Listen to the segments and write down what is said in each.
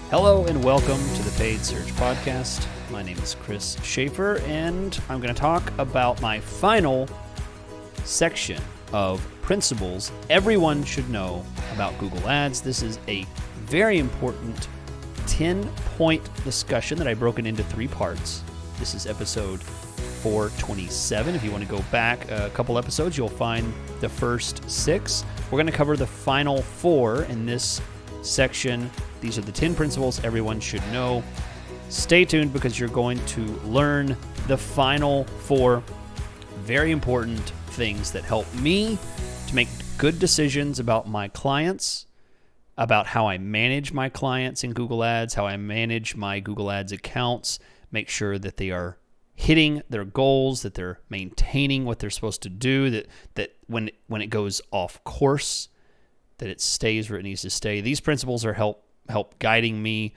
Hello and welcome to the Paid Search Podcast. My name is Chris Schaefer, and I'm going to talk about my final section of principles everyone should know about Google Ads. This is a very important 10-point discussion that I've broken into 3 parts. This is episode 427. If you want to go back a couple episodes, you'll find the first 6. We're going to cover the final 4 in this section. These are the 10 principles everyone should know. Stay tuned because you're going to learn the final 4 very important things that help me to make good decisions about my clients, about how I manage my clients in Google Ads, how I manage my Google Ads accounts, make sure that they are hitting their goals, that they're maintaining what they're supposed to do, that when it goes off course, that it stays where it needs to stay. These principles are help guiding me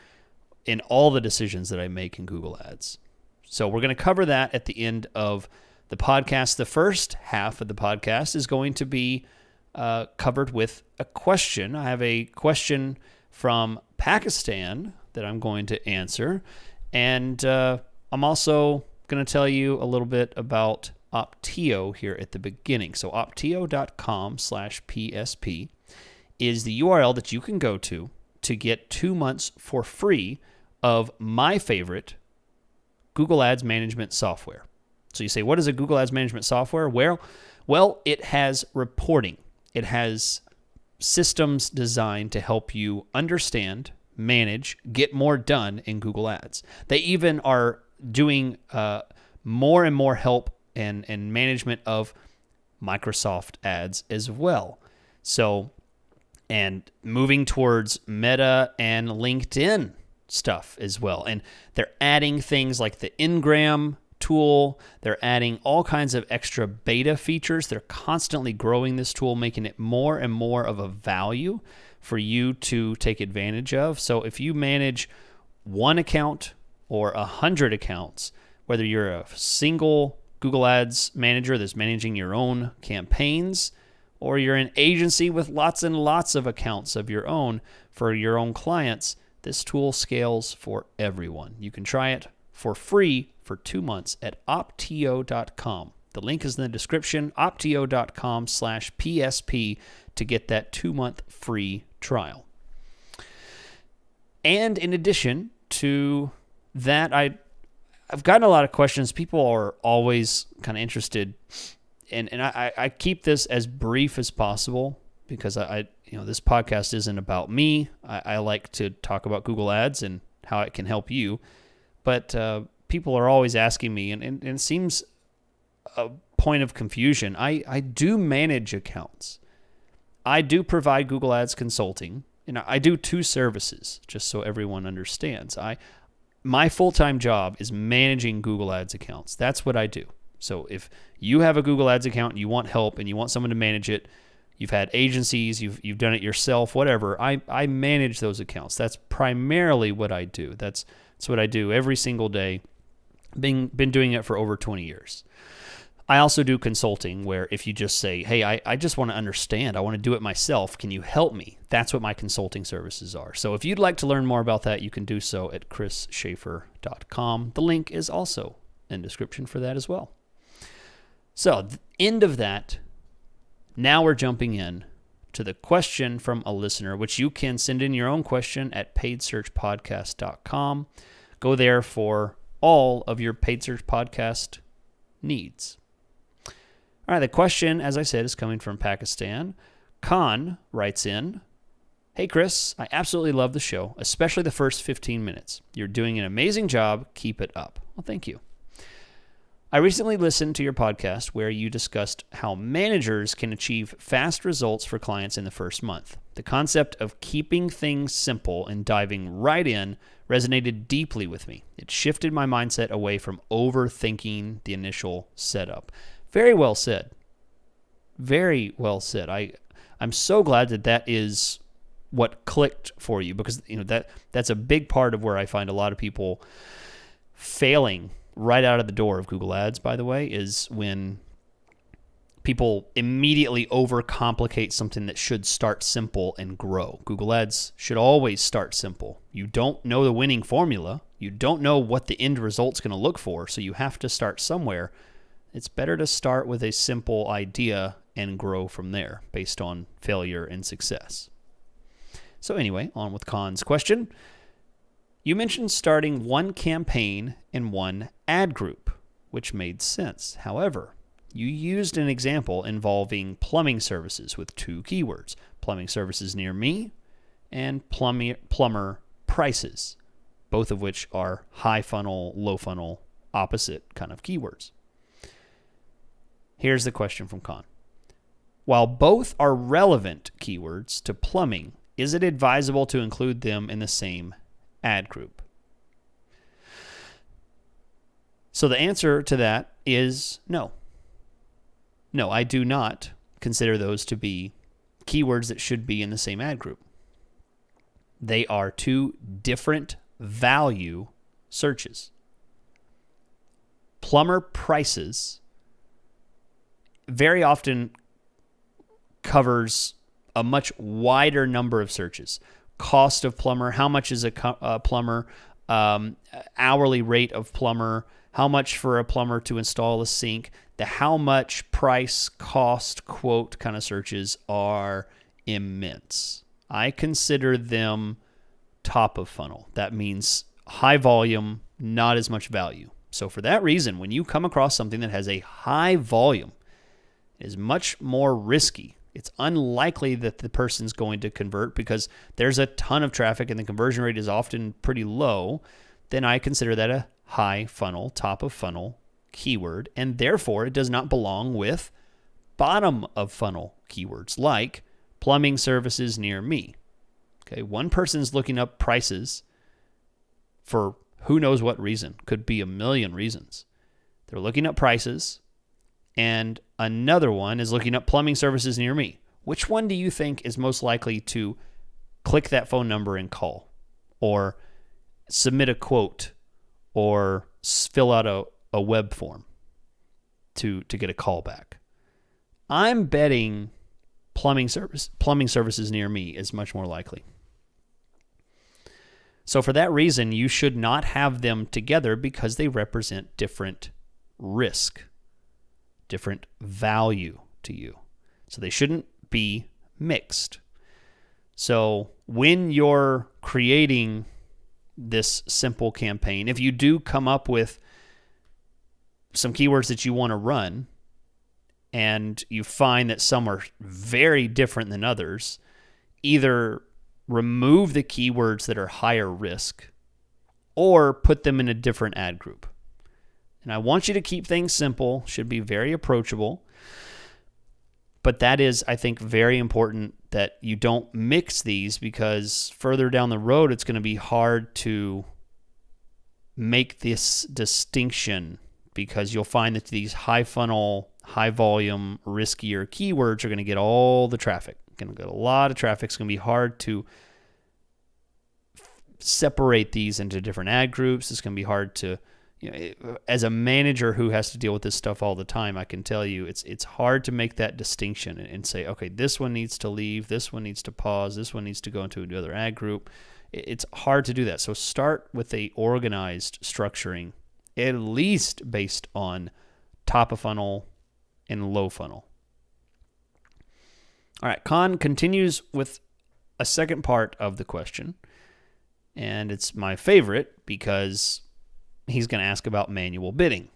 in all the decisions that I make in Google Ads. So we're going to cover that at the end of the podcast. The first half of the podcast is going to be covered with a question. I have a question from Pakistan that I'm going to answer. And I'm also going to tell you a little bit about Opteo here at the beginning. So opteo.com/PSP is the URL that you can go to get 2 months for free of my favorite Google Ads management software. So you say, what is a Google Ads management software? Well, it has reporting. It has systems designed to help you understand, manage, get more done in Google Ads. They even are doing more and more help and management of Microsoft Ads as well. So, and moving towards Meta and LinkedIn stuff as well. And they're adding things like the Ngram tool. They're adding all kinds of extra beta features. They're constantly growing this tool, making it more and more of a value for you to take advantage of. So if you manage 1 account or 100 accounts, whether you're a single Google Ads manager that's managing your own campaigns, or you're an agency with lots and lots of accounts of your own for your own clients, this tool scales for everyone. You can try it for free for 2 months at opteo.com. The link is in the description, opteo.com/PSP to get that 2-month free trial. And in addition to that, I've gotten a lot of questions. People are always kind of interested, and I keep this as brief as possible because this podcast isn't about me. I like to talk about Google Ads and how it can help you, but people are always asking me, and it seems a point of confusion. I do manage accounts. I do provide Google Ads consulting, and I do 2 services, just so everyone understands. My full-time job is managing Google Ads accounts. That's what I do. So if you have a Google Ads account and you want help and you want someone to manage it, you've had agencies, you've done it yourself, whatever, I manage those accounts. That's primarily what I do. That's what I do every single day. Been doing it for over 20 years. I also do consulting where if you just say, hey, I just want to understand, I want to do it myself, can you help me? That's what my consulting services are. So if you'd like to learn more about that, you can do so at chrisschaefer.com. The link is also in the description for that as well. So the end of that, now we're jumping in to the question from a listener, which you can send in your own question at paidsearchpodcast.com. Go there for all of your Paid Search Podcast needs. All right, the question, as I said, is coming from Pakistan. Khan writes in, hey, Chris, I absolutely love the show, especially the first 15 minutes. You're doing an amazing job. Keep it up. Well, thank you. I recently listened to your podcast where you discussed how managers can achieve fast results for clients in the first month. The concept of keeping things simple and diving right in resonated deeply with me. It shifted my mindset away from overthinking the initial setup. Very well said. Very well said. I'm so glad that is what clicked for you, because that's a big part of where I find a lot of people failing right out of the door of Google Ads, by the way, is when people immediately overcomplicate something that should start simple and grow. Google Ads should always start simple. You don't know the winning formula. You don't know what the end result's going to look for, so you have to start somewhere. It's better to start with a simple idea and grow from there based on failure and success. So anyway, on with Khan's question. You mentioned starting one campaign in one ad group, which made sense. However, you used an example involving plumbing services with 2 keywords, plumbing services near me and plumber prices, both of which are high funnel, low funnel, opposite kind of keywords. Here's the question from Khan. While both are relevant keywords to plumbing, is it advisable to include them in the same ad group? So the answer to that is no. No, I do not consider those to be keywords that should be in the same ad group. They are 2 different value searches. Plumber prices very often covers a much wider number of searches. Cost of plumber, how much is a plumber, hourly rate of plumber, how much for a plumber to install a sink. The how much, price, cost, quote kind of searches are immense. I consider them top of funnel. That means high volume, not as much value. So for that reason, when you come across something that has a high volume, it is much more risky. It's unlikely that the person's going to convert because there's a ton of traffic and the conversion rate is often pretty low. Then I consider that a high funnel, top of funnel keyword, and therefore it does not belong with bottom of funnel keywords like plumbing services near me. Okay, one person's looking up prices for who knows what reason. Could be a million reasons. They're looking up prices, and another one is looking up plumbing services near me. Which one do you think is most likely to click that phone number and call, or submit a quote, or fill out a web form to get a call back? I'm betting plumbing services near me is much more likely. So for that reason, you should not have them together because they represent different risk, different value to you. So they shouldn't be mixed. So when you're creating this simple campaign, if you do come up with some keywords that you want to run and you find that some are very different than others, either remove the keywords that are higher risk or put them in a different ad group. And I want you to keep things simple, should be very approachable. But that is, I think, very important that you don't mix these, because further down the road, it's going to be hard to make this distinction, because you'll find that these high funnel, high volume, riskier keywords are going to get all the traffic. Going to get a lot of traffic. It's going to be hard to separate these into different ad groups. It's going to be hard to, as a manager who has to deal with this stuff all the time, I can tell you it's hard to make that distinction and say, okay, this one needs to leave, this one needs to pause, this one needs to go into another ad group. It's hard to do that. So start with a organized structuring, at least based on top of funnel and low funnel. All right, Khan continues with a second part of the question, and it's my favorite because he's going to ask about manual bidding,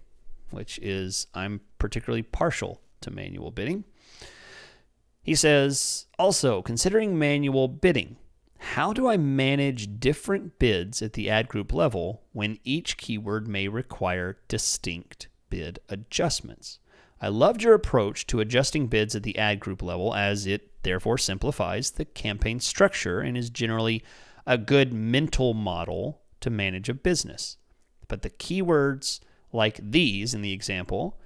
which is, I'm particularly partial to manual bidding. He says, also, considering manual bidding, how do I manage different bids at the ad group level when each keyword may require distinct bid adjustments? I loved your approach to adjusting bids at the ad group level, as it therefore simplifies the campaign structure and is generally a good mental model to manage a business. But the keywords like these in the example,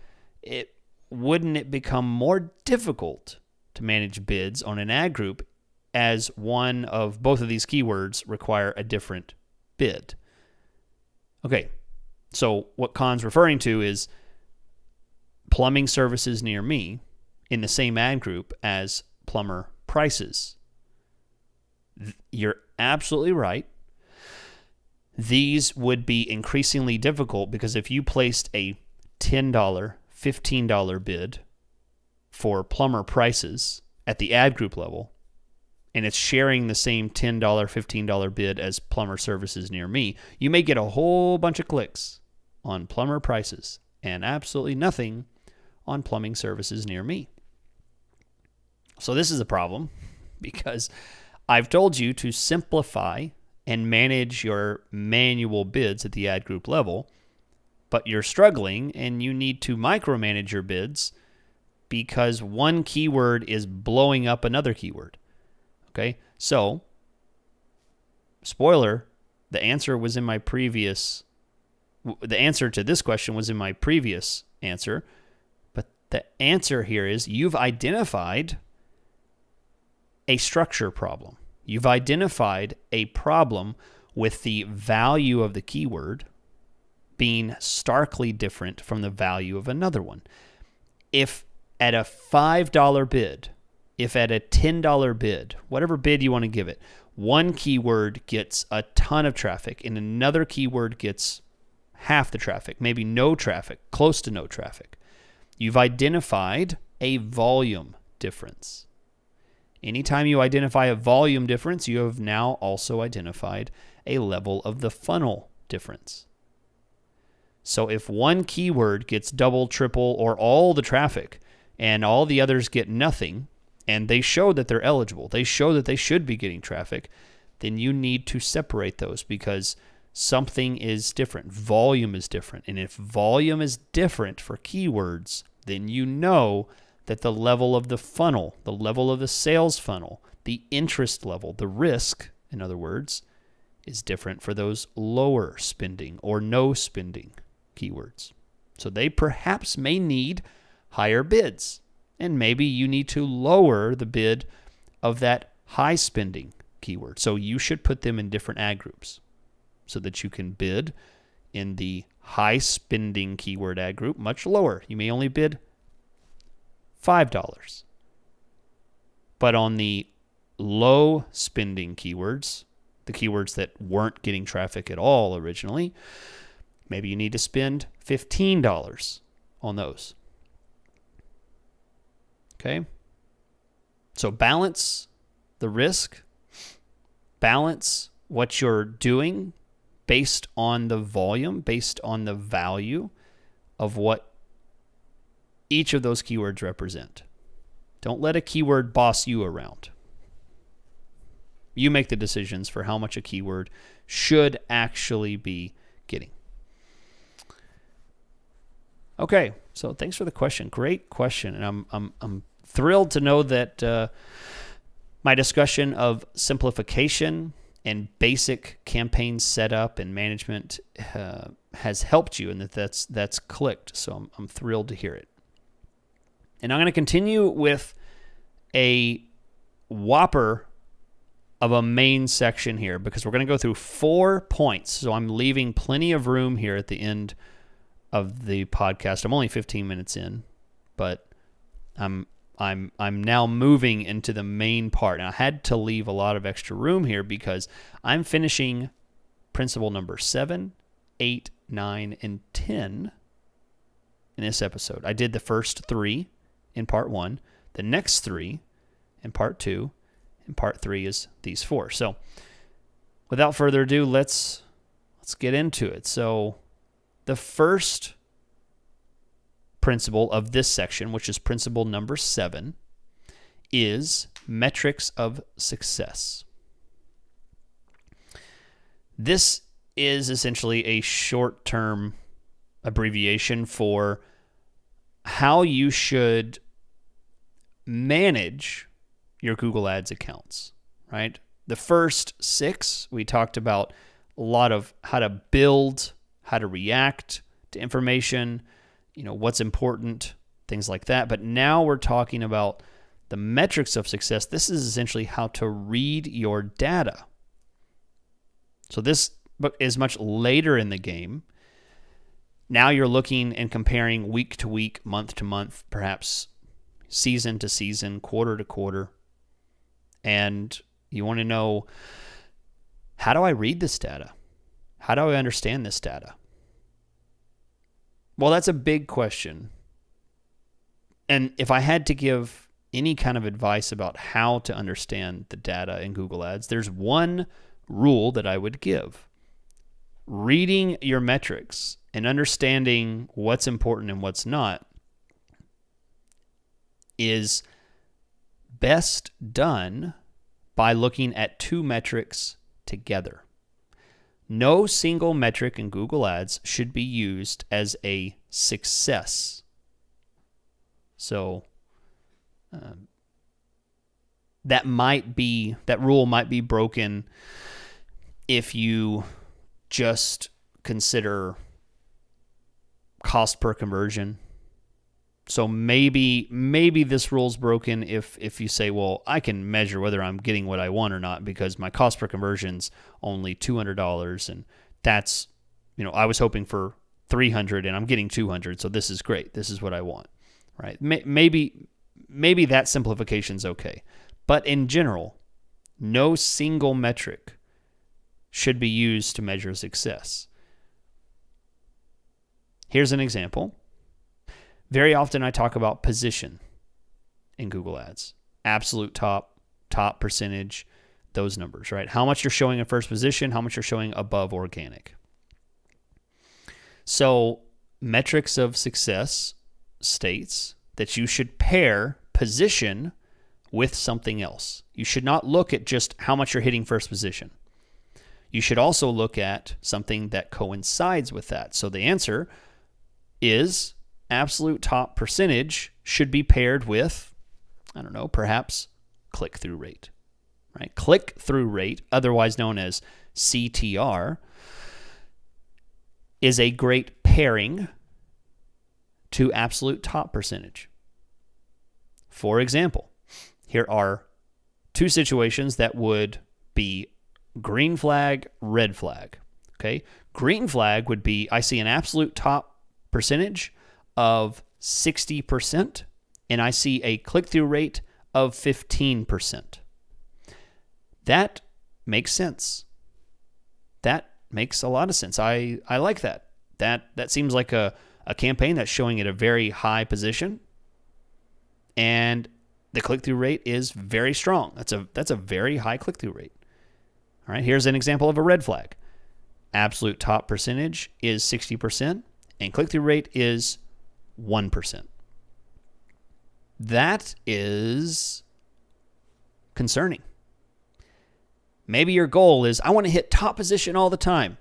wouldn't it become more difficult to manage bids on an ad group as one of both of these keywords require a different bid? Okay, so what Khan's referring to is plumbing services near me in the same ad group as plumber prices. You're absolutely right. These would be increasingly difficult because if you placed a $10, $15 bid for plumber prices at the ad group level, and it's sharing the same $10, $15 bid as plumber services near me, you may get a whole bunch of clicks on plumber prices and absolutely nothing on plumbing services near me. So this is a problem because I've told you to simplify and manage your manual bids at the ad group level, but you're struggling and you need to micromanage your bids because one keyword is blowing up another keyword. Okay, so spoiler, the answer to this question was in my previous answer, but the answer here is you've identified a structure problem. You've identified a problem with the value of the keyword being starkly different from the value of another one. If at a $5 bid, if at a $10 bid, whatever bid you want to give it, one keyword gets a ton of traffic and another keyword gets half the traffic, maybe no traffic, close to no traffic, you've identified a volume difference. Anytime you identify a volume difference, you have now also identified a level of the funnel difference. So if one keyword gets double, triple, or all the traffic and all the others get nothing, and they show that they're eligible, they show that they should be getting traffic, then you need to separate those because something is different. Volume is different. And if volume is different for keywords, then you know that the level of the funnel, the level of the sales funnel, the interest level, the risk, in other words, is different for those lower spending or no spending keywords. So they perhaps may need higher bids. And maybe you need to lower the bid of that high spending keyword. So you should put them in different ad groups so that you can bid in the high spending keyword ad group much lower. You may only bid $5. But on the low spending keywords, the keywords that weren't getting traffic at all originally, maybe you need to spend $15 on those. Okay, so balance the risk, balance what you're doing based on the volume, based on the value of what each of those keywords represent. Don't let a keyword boss you around. You make the decisions for how much a keyword should actually be getting. Okay, so thanks for the question. Great question, and I'm thrilled to know that my discussion of simplification and basic campaign setup and management has helped you, and that's clicked. So I'm thrilled to hear it. And I'm going to continue with a whopper of a main section here because we're going to go through 4 points. So I'm leaving plenty of room here at the end of the podcast. I'm only 15 minutes in, but I'm now moving into the main part. And I had to leave a lot of extra room here because I'm finishing principle number 7, 8, 9, and 10 in this episode. I did the first 3 in part 1, the next 3 in part 2, and part 3 is these 4. So without further ado, let's get into it. So the first principle of this section, which is principle number 7, is metrics of success. This is essentially a short-term abbreviation for how you should manage your Google Ads accounts, right? The first 6, we talked about a lot of how to build, how to react to information, what's important, things like that. But now we're talking about the metrics of success. This is essentially how to read your data. So this book is much later in the game. Now you're looking and comparing week to week, month to month, perhaps season to season, quarter to quarter. And you want to know, how do I read this data? How do I understand this data? Well, that's a big question. And if I had to give any kind of advice about how to understand the data in Google Ads, there's one rule that I would give. Reading your metrics and understanding what's important and what's not is best done by looking at two metrics together. No single metric in Google Ads should be used as a success. So that rule might be broken if you just consider cost per conversion. So maybe this rule's broken if you say, well, I can measure whether I'm getting what I want or not because my cost per conversion's only $200, and that's, I was hoping for $300 and I'm getting $200, so this is great. This is what I want, right? Maybe that simplification's okay, but in general, no single metric should be used to measure success. Here's an example. Very often I talk about position in Google Ads. Absolute top percentage, those numbers, right? How much you're showing in first position, how much you're showing above organic. So metrics of success states that you should pair position with something else. You should not look at just how much you're hitting first position. You should also look at something that coincides with that. So the answer is absolute top percentage should be paired with, perhaps click-through rate, right? Click-through rate, otherwise known as CTR, is a great pairing to absolute top percentage. For example, here are two situations that would be green flag, red flag. Okay, green flag would be, I see an absolute top percentage of 60%, and I see a click-through rate of 15%. That makes sense. That makes a lot of sense. I like that. That seems like a campaign that's showing at a very high position, and the click-through rate is very strong. That's a very high click-through rate. All right, here's an example of a red flag. Absolute top percentage is 60%, and click-through rate is 1%. That is concerning. Maybe your goal is, I want to hit top position all the time,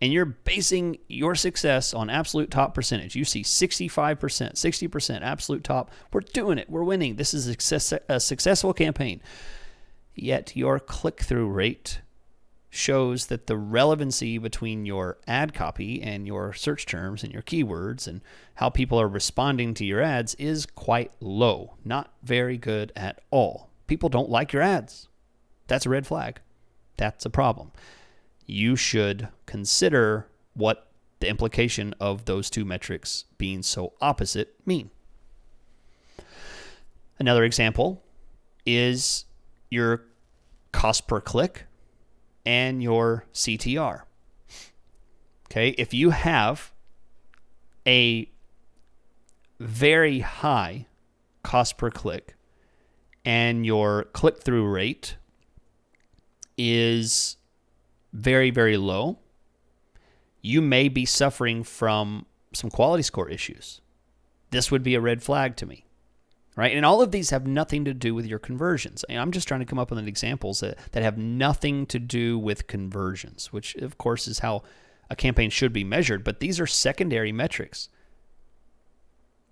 and you're basing your success on absolute top percentage. You see 65%, 60% absolute top. We're doing it. We're winning. This is a successful campaign. Yet your click-through rate shows that the relevancy between your ad copy and your search terms and your keywords and how people are responding to your ads is quite low. Not very good at all. People don't like your ads. That's a red flag. That's a problem. You should consider what the implication of those two metrics being so opposite mean. Another example is your cost per click and your CTR. Okay, if you have a very high cost per click and your click-through rate is very, very low, you may be suffering from some quality score issues. This would be a red flag to me, right? And all of these have nothing to do with your conversions. I'm just trying to come up with examples that have nothing to do with conversions, which of course is how a campaign should be measured. But these are secondary metrics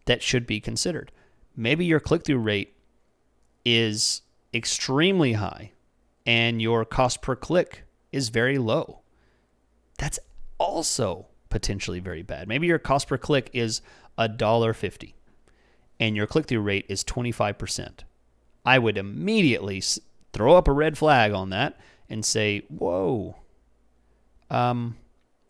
that should be considered. Maybe your click-through rate is extremely high and your cost per click is very low. That's also potentially very bad. Maybe your cost per click is $1.50 and your click-through rate is 25%. I would immediately throw up a red flag on that and say, whoa,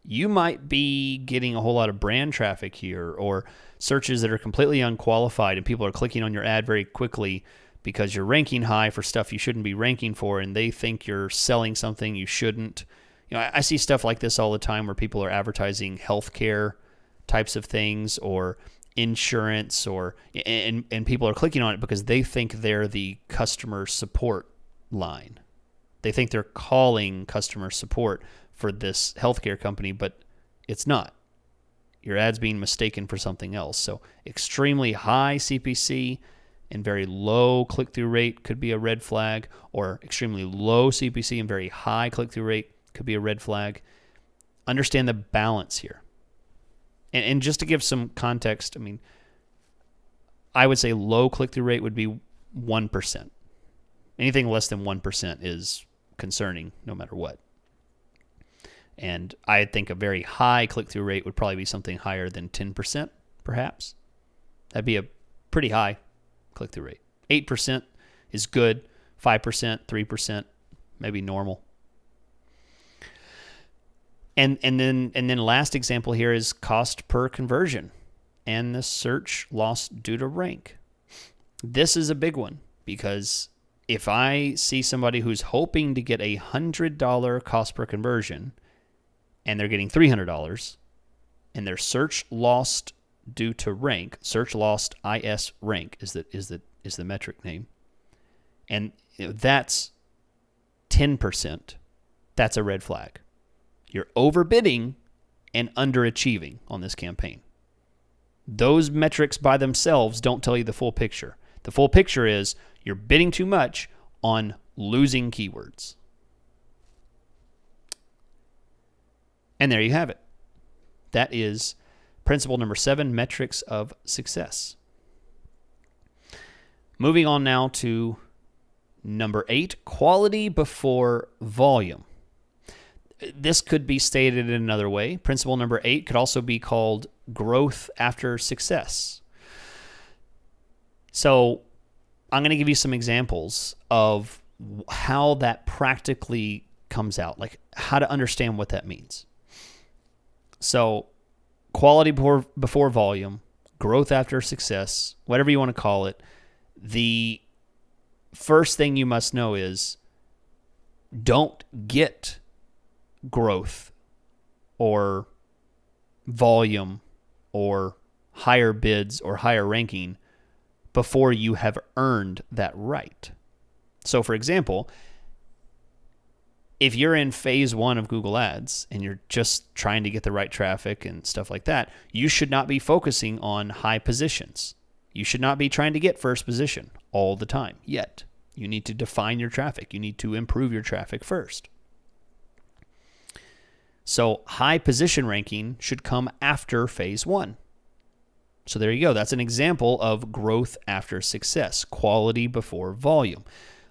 you might be getting a whole lot of brand traffic here, or searches that are completely unqualified and people are clicking on your ad very quickly because you're ranking high for stuff you shouldn't be ranking for, and they think you're selling something you shouldn't. I see stuff like this all the time where people are advertising healthcare types of things or insurance, and people are clicking on it because they think they're the customer support line. They think they're calling customer support for this healthcare company, but it's not. Your ad's being mistaken for something else. So extremely high CPC and very low click-through rate could be a red flag, or extremely low CPC and very high click-through rate could be a red flag. Understand the balance here. And just to give some context, I would say low click-through rate would be 1%. Anything less than 1% is concerning no matter what. And I think a very high click-through rate would probably be something higher than 10%, perhaps. That'd be a pretty high click-through rate. 8% is good. 5%, 3%, maybe normal. And then last example here is cost per conversion and the search loss due to rank. This is a big one, because if I see somebody who's hoping to get a $100 cost per conversion and they're getting $300, and their search lost due to rank, search lost IS rank is the metric name, and that's 10%, that's a red flag. You're overbidding and underachieving on this campaign. Those metrics by themselves don't tell you the full picture. The full picture is you're bidding too much on losing keywords. And there you have it. That is principle number 7, metrics of success. Moving on now to number 8, quality before volume. This could be stated in another way. Principle number 8 could also be called growth after success. So I'm going to give you some examples of how that practically comes out, like how to understand what that means. So quality before volume, growth after success, whatever you want to call it, the first thing you must know is don't get growth or volume or higher bids or higher ranking before you have earned that right. So for example, if you're in phase 1 of Google Ads and you're just trying to get the right traffic and stuff like that, you should not be focusing on high positions. You should not be trying to get first position all the time yet. You need to define your traffic. You need to improve your traffic first. So high position ranking should come after phase 1. So there you go. That's an example of growth after success, quality before volume.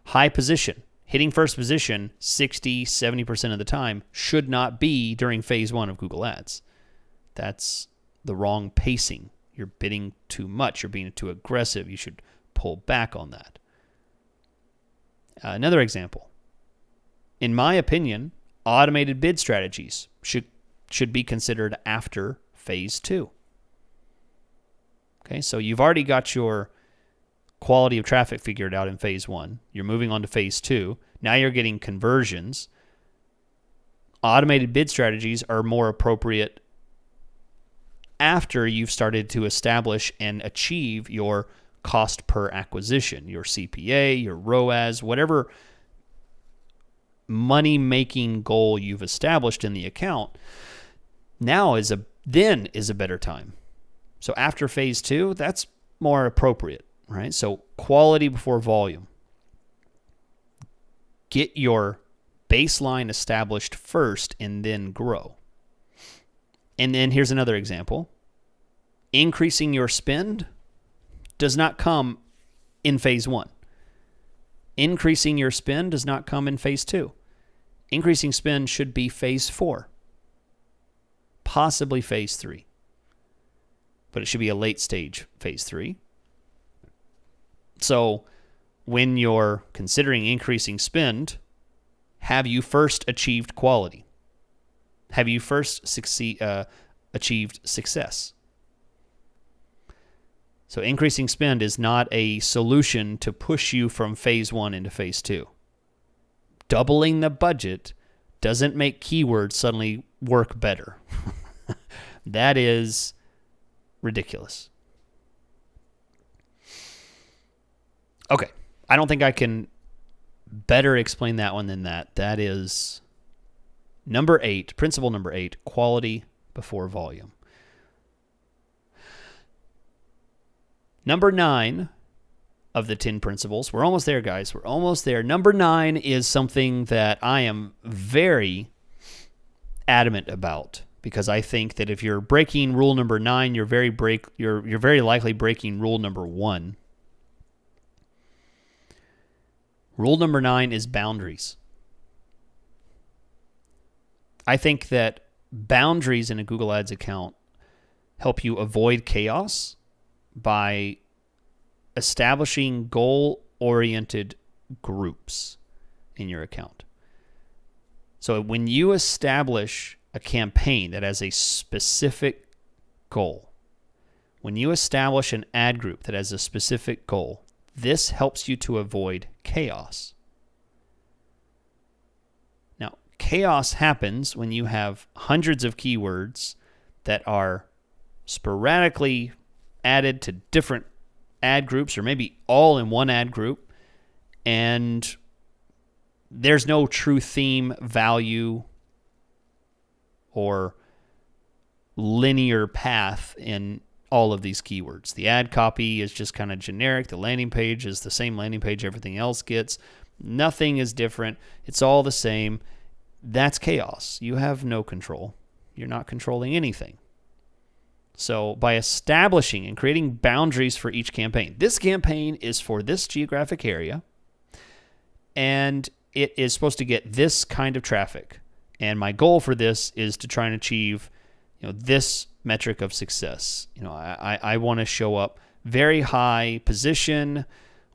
High position, hitting first position 60, 70% of the time should not be during phase 1 of Google Ads. That's the wrong pacing. You're bidding too much. You're being too aggressive. You should pull back on that. Another example. In my opinion, automated bid strategies should be considered after phase 2. Okay, so you've already got your quality of traffic figured out in phase 1. You're moving on to phase 2. Now you're getting conversions. Automated bid strategies are more appropriate after you've started to establish and achieve your cost per acquisition, your CPA, your ROAS, whatever money-making goal you've established in the account. Now is a better time. So after phase 2, that's more appropriate, right? So quality before volume. Get your baseline established first and then grow. And then here's another example. Increasing your spend does not come in phase 1. Increasing your spend does not come in phase 2. Increasing spend should be phase 4, possibly phase 3. But it should be a late stage phase 3. So when you're considering increasing spend, have you first achieved quality? have you first achieved success? So increasing spend is not a solution to push you from phase 1 into phase 2. Doubling the budget doesn't make keywords suddenly work better. That is ridiculous. Okay, I don't think I can better explain that one than that. That is number 8, principle number 8, quality before volume. Number 9 of the 10 principles. We're almost there, guys. We're almost there. Number 9 is something that I am very adamant about, because I think that if you're breaking rule number 9, you're very likely breaking rule number 1. Rule number 9 is boundaries. I think that boundaries in a Google Ads account help you avoid chaos by establishing goal-oriented groups in your account. So when you establish a campaign that has a specific goal, when you establish an ad group that has a specific goal, this helps you to avoid chaos. Now, chaos happens when you have hundreds of keywords that are sporadically added to different ad groups, or maybe all in one ad group, and there's no true theme, value, or linear path in all of these keywords. The ad copy is just kind of generic. The landing page is the same landing page everything else gets. Nothing is different. It's all the same. That's chaos. You have no control. You're not controlling anything. So by establishing and creating boundaries for each campaign, this campaign is for this geographic area, and it is supposed to get this kind of traffic. And my goal for this is to try and achieve, this metric of success. I want to show up very high position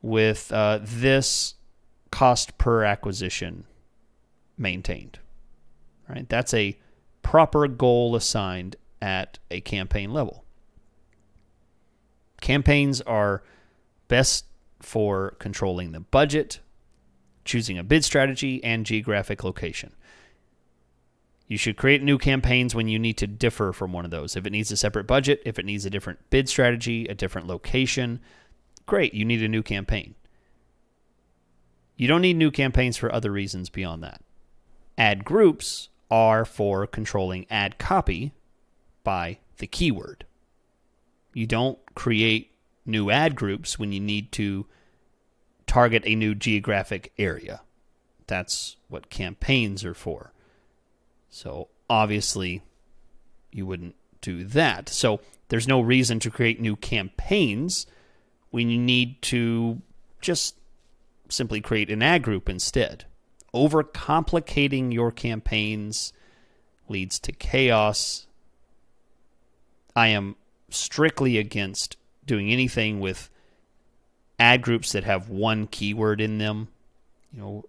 with this cost per acquisition maintained. Right? That's a proper goal assigned at a campaign level. Campaigns are best for controlling the budget, choosing a bid strategy, and geographic location. You should create new campaigns when you need to differ from one of those. If it needs a separate budget, if it needs a different bid strategy, a different location, great, you need a new campaign. You don't need new campaigns for other reasons beyond that. Ad groups are for controlling ad copy by the keyword. You don't create new ad groups when you need to target a new geographic area. That's what campaigns are for. So obviously you wouldn't do that. So there's no reason to create new campaigns when you need to just simply create an ad group instead. Overcomplicating your campaigns leads to chaos. I am strictly against doing anything with ad groups that have one keyword in them. You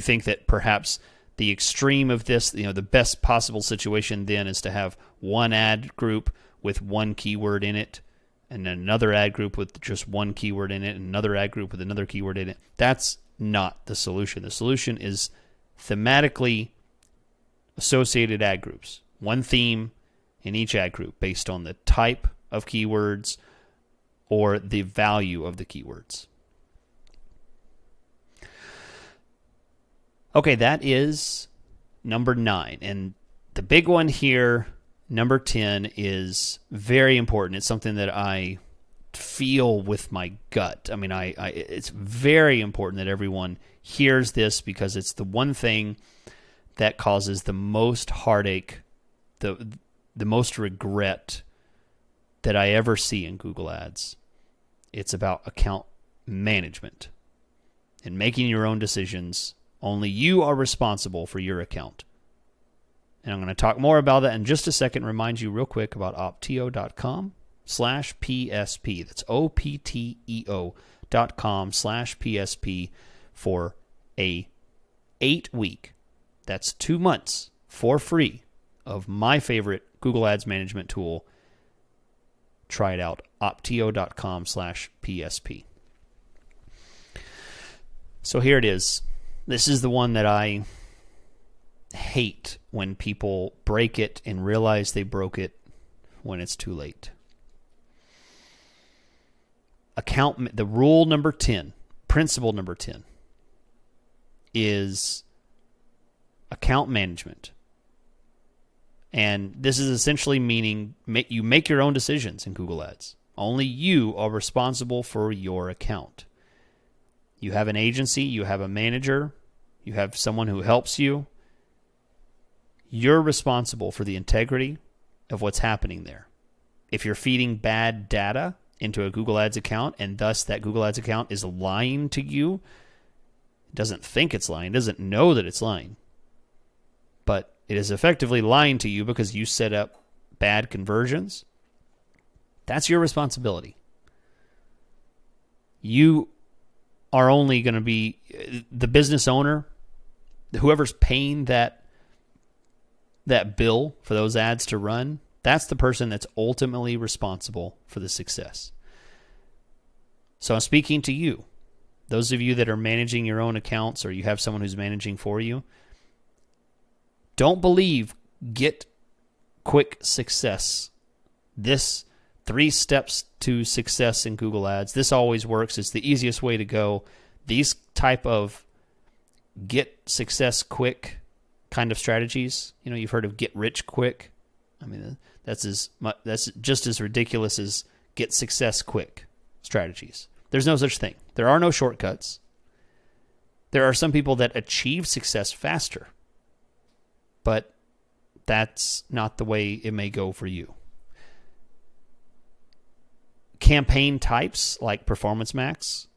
think that perhaps the extreme of this, the best possible situation then is to have one ad group with one keyword in it, and another ad group with just one keyword in it, and another ad group with another keyword in it. That's not the solution. The solution is thematically associated ad groups. One theme in each ad group based on the type of keywords or the value of the keywords. Okay, that is number 9. And the big one here, number 10, is very important. It's something that I feel with my gut. I mean, it's very important that everyone hears this, because it's the one thing that causes the most heartache, the most regret that I ever see in Google Ads. It's about account management and making your own decisions. Only you are responsible for your account. And I'm going to talk more about that in just a second. Remind you real quick about opteo.com/PSP. That's opteo.com/PSP for a 8-week. That's 2 months for free of my favorite Google Ads management tool. Try it out, opteo.com/PSP. So here it is. This is the one that I hate when people break it and realize they broke it when it's too late. The rule number 10, principle number 10 is account management. And this is essentially meaning you make your own decisions in Google Ads. Only you are responsible for your account. You have an agency, you have a manager, you have someone who helps you. You're responsible for the integrity of what's happening there. If you're feeding bad data into a Google Ads account, and thus that Google Ads account is lying to you, it doesn't think it's lying, doesn't know that it's lying, but it is effectively lying to you because you set up bad conversions, that's your responsibility. You are only going to be the business owner, whoever's paying that bill for those ads to run. That's the person that's ultimately responsible for the success. So I'm speaking to you, those of you that are managing your own accounts or you have someone who's managing for you. Don't believe get quick success. This 3 steps to success in Google Ads. This always works. It's the easiest way to go. These type of get success quick kind of strategies, you've heard of get rich quick. I mean, that's just as ridiculous as get success quick strategies. There's no such thing. There are no shortcuts. There are some people that achieve success faster, but that's not the way it may go for you. Campaign types like Performance Max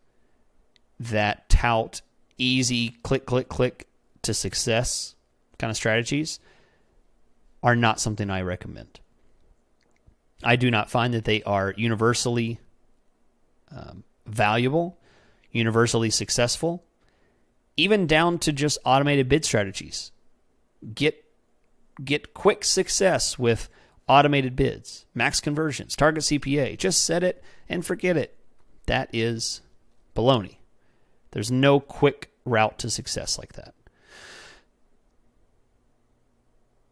that tout easy click, click, click to success kind of strategies are not something I recommend. I do not find that they are universally valuable, universally successful, even down to just automated bid strategies. Get quick success with automated bids, max conversions, target CPA. Just set it and forget it. That is baloney. There's no quick route to success like that.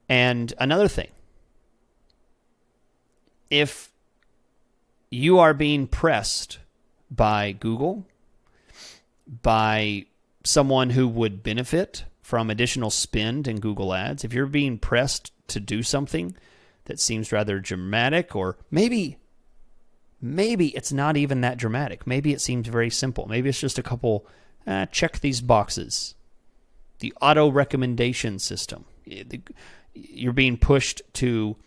And another thing, if you are being pressed by Google, by someone who would benefit from additional spend in Google Ads, if you're being pressed to do something that seems rather dramatic, or maybe it's not even that dramatic. Maybe it seems very simple. Maybe it's just a couple, check these boxes. The auto recommendation system. You're being pushed to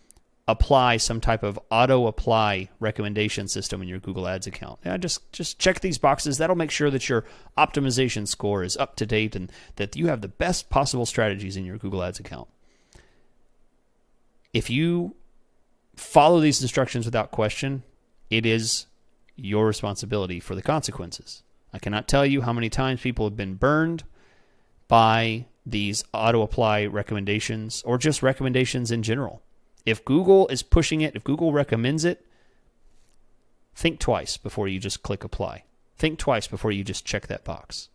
apply some type of auto apply recommendation system in your Google Ads account. Yeah, just check these boxes. That'll make sure that your optimization score is up to date and that you have the best possible strategies in your Google Ads account. If you follow these instructions without question, it is your responsibility for the consequences. I cannot tell you how many times people have been burned by these auto-apply recommendations or just recommendations in general. If Google is pushing it, if Google recommends it, think twice before you just click apply. Think twice before you just check that box.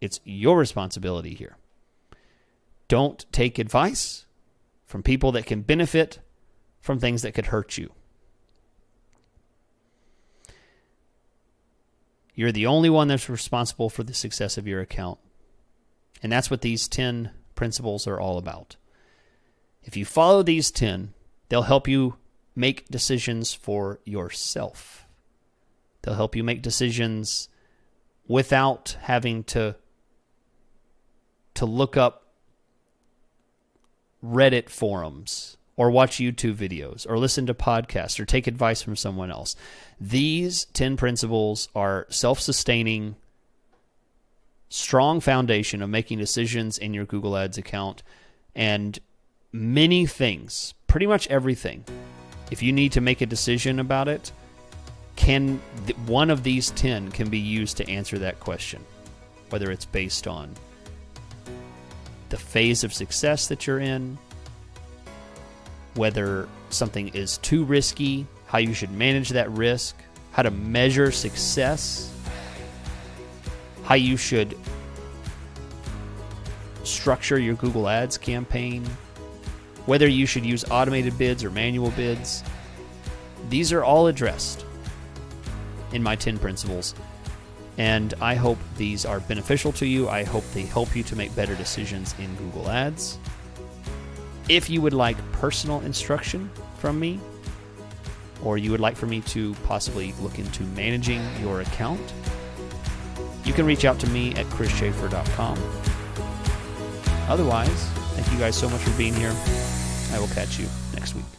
It's your responsibility here. Don't take advice from people that can benefit from things that could hurt you. You're the only one that's responsible for the success of your account. And that's what these 10 principles are all about. If you follow these 10, they'll help you make decisions for yourself. They'll help you make decisions without having to look up Reddit forums or watch YouTube videos or listen to podcasts or take advice from someone else. These 10 principles are self-sustaining, strong foundation of making decisions in your Google Ads account. And many things, pretty much everything, if you need to make a decision about it, one of these 10 can be used to answer that question, whether it's based on the phase of success that you're in, whether something is too risky, how you should manage that risk, how to measure success, how you should structure your Google Ads campaign, whether you should use automated bids or manual bids. These are all addressed in my 10 principles, and I hope these are beneficial to you. I hope they help you to make better decisions in Google Ads. If you would like personal instruction from me, or you would like for me to possibly look into managing your account, you can reach out to me at chrisschaefer.com. Otherwise, thank you guys so much for being here. I will catch you next week.